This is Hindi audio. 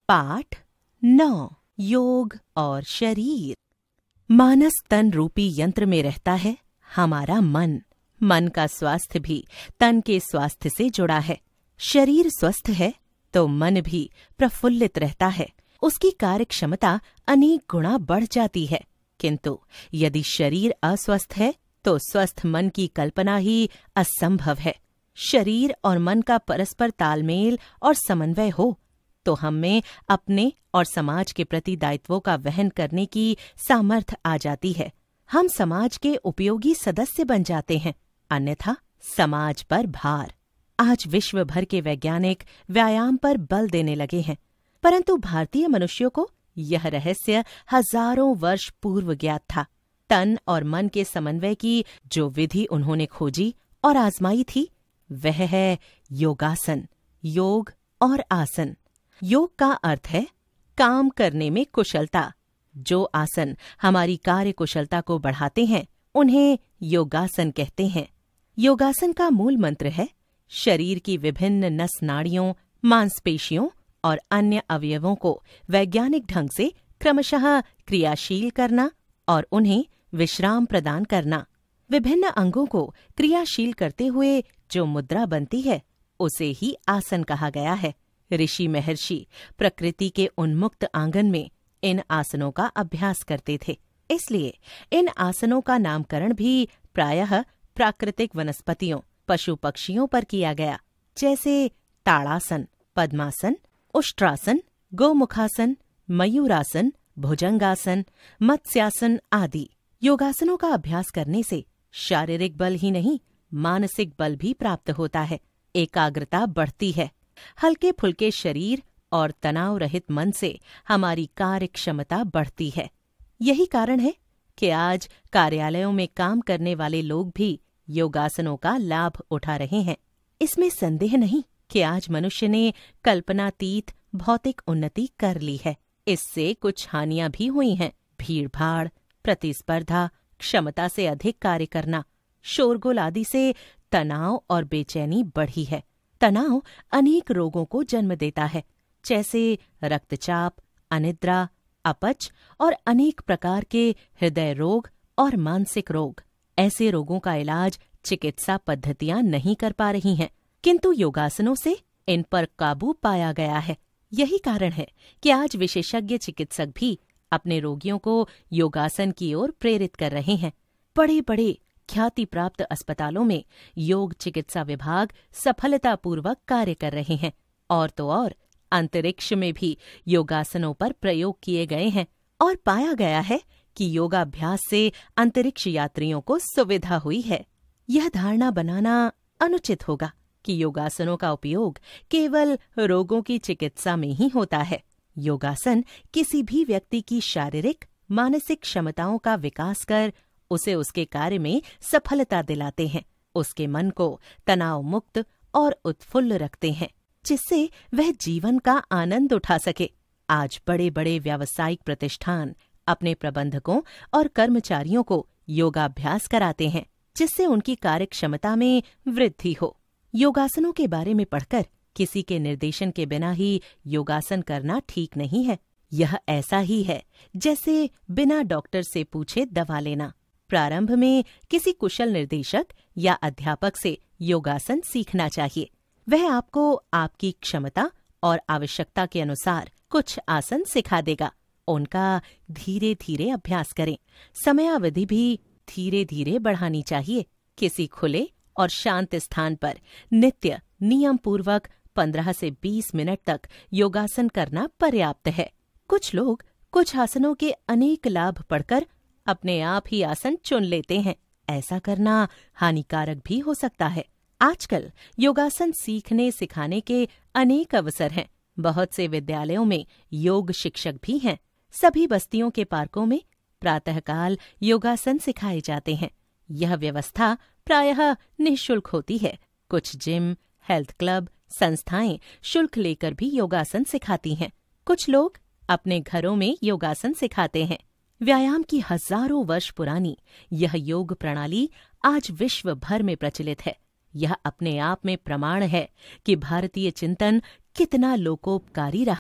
पाठ 9 योग और शरीर। मानस तन रूपी यंत्र में रहता है हमारा मन। मन का स्वास्थ्य भी तन के स्वास्थ्य से जुड़ा है। शरीर स्वस्थ है तो मन भी प्रफुल्लित रहता है, उसकी कार्य क्षमता अनेक गुणा बढ़ जाती है। किंतु यदि शरीर अस्वस्थ है तो स्वस्थ मन की कल्पना ही असंभव है। शरीर और मन का परस्पर तालमेल और समन्वय हो तो हम में अपने और समाज के प्रति दायित्वों का वहन करने की सामर्थ्य आ जाती है। हम समाज के उपयोगी सदस्य बन जाते हैं, अन्यथा समाज पर भार। आज विश्व भर के वैज्ञानिक व्यायाम पर बल देने लगे हैं, परंतु भारतीय मनुष्यों को यह रहस्य हजारों वर्ष पूर्व ज्ञात था। तन और मन के समन्वय की जो विधि उन्होंने खोजी और आजमाई थी, वह है योगासन। योग और आसन। योग का अर्थ है काम करने में कुशलता। जो आसन हमारी कार्य कुशलता को बढ़ाते हैं, उन्हें योगासन कहते हैं। योगासन का मूल मंत्र है शरीर की विभिन्न नस नाड़ियों, मांसपेशियों और अन्य अवयवों को वैज्ञानिक ढंग से क्रमशः क्रियाशील करना और उन्हें विश्राम प्रदान करना। विभिन्न अंगों को क्रियाशील करते हुए जो मुद्रा बनती है, उसे ही आसन कहा गया है। ऋषि महर्षि प्रकृति के उन्मुक्त आंगन में इन आसनों का अभ्यास करते थे, इसलिए इन आसनों का नामकरण भी प्रायः प्राकृतिक वनस्पतियों, पशु पक्षियों पर किया गया, जैसे ताड़ासन, पद्मासन, उष्ट्रासन, गोमुखासन, मयूरासन, भुजंगासन, मत्स्यासन आदि। योगासनों का अभ्यास करने से शारीरिक बल ही नहीं, मानसिक बल भी प्राप्त होता है। एकाग्रता बढ़ती है। हल्के फुल्के शरीर और तनाव रहित मन से हमारी कार्य क्षमता बढ़ती है। यही कारण है कि आज कार्यालयों में काम करने वाले लोग भी योगासनों का लाभ उठा रहे हैं। इसमें संदेह नहीं कि आज मनुष्य ने कल्पनातीत भौतिक उन्नति कर ली है। इससे कुछ हानियां भी हुई हैं। भीड़-भाड़, प्रतिस्पर्धा, क्षमता से अधिक कार्य करना, शोरगुल आदि से तनाव और बेचैनी बढ़ी है। तनाव अनेक रोगों को जन्म देता है, जैसे रक्तचाप, अनिद्रा, अपच और अनेक प्रकार के हृदय रोग और मानसिक रोग। ऐसे रोगों का इलाज चिकित्सा पद्धतियां नहीं कर पा रही हैं, किंतु योगासनों से इन पर काबू पाया गया है। यही कारण है कि आज विशेषज्ञ चिकित्सक भी अपने रोगियों को योगासन की ओर प्रेरित कर रहे हैं। बड़े बड़े ख्याति प्राप्त अस्पतालों में योग चिकित्सा विभाग सफलतापूर्वक कार्य कर रहे हैं। और तो और अंतरिक्ष में भी योगासनों पर प्रयोग किए गए हैं और पाया गया है कि योगाभ्यास से अंतरिक्ष यात्रियों को सुविधा हुई है। यह धारणा बनाना अनुचित होगा कि योगासनों का उपयोग केवल रोगों की चिकित्सा में ही होता है। योगासन किसी भी व्यक्ति की शारीरिक, मानसिक क्षमताओं का विकास कर उसे उसके कार्य में सफलता दिलाते हैं। उसके मन को तनाव मुक्त और उत्फुल्ल रखते हैं, जिससे वह जीवन का आनंद उठा सके। आज बड़े बड़े व्यावसायिक प्रतिष्ठान अपने प्रबंधकों और कर्मचारियों को योगाभ्यास कराते हैं, जिससे उनकी कार्य क्षमता में वृद्धि हो। योगासनों के बारे में पढ़कर किसी के निर्देशन के बिना ही योगासन करना ठीक नहीं है। यह ऐसा ही है जैसे बिना डॉक्टर से पूछे दवा लेना। प्रारंभ में किसी कुशल निर्देशक या अध्यापक से योगासन सीखना चाहिए। वह आपको आपकी क्षमता और आवश्यकता के अनुसार कुछ आसन सिखा देगा। उनका धीरे धीरे अभ्यास करें। समयावधि भी धीरे धीरे बढ़ानी चाहिए। किसी खुले और शांत स्थान पर नित्य नियम पूर्वक 15 से 20 मिनट तक योगासन करना पर्याप्त है। कुछ लोग कुछ आसनों के अनेक लाभ पढ़कर अपने आप ही आसन चुन लेते हैं। ऐसा करना हानिकारक भी हो सकता है। आजकल योगासन सीखने सिखाने के अनेक अवसर हैं। बहुत से विद्यालयों में योग शिक्षक भी हैं। सभी बस्तियों के पार्कों में प्रातःकाल योगासन सिखाए जाते हैं। यह व्यवस्था प्रायः निःशुल्क होती है। कुछ जिम, हेल्थ क्लब, संस्थाएं शुल्क लेकर भी योगासन सिखाती हैं। कुछ लोग अपने घरों में योगासन सिखाते हैं। व्यायाम की हजारों वर्ष पुरानी यह योग प्रणाली आज विश्व भर में प्रचलित है। यह अपने आप में प्रमाण है कि भारतीय चिंतन कितना लोकोपकारी रहा।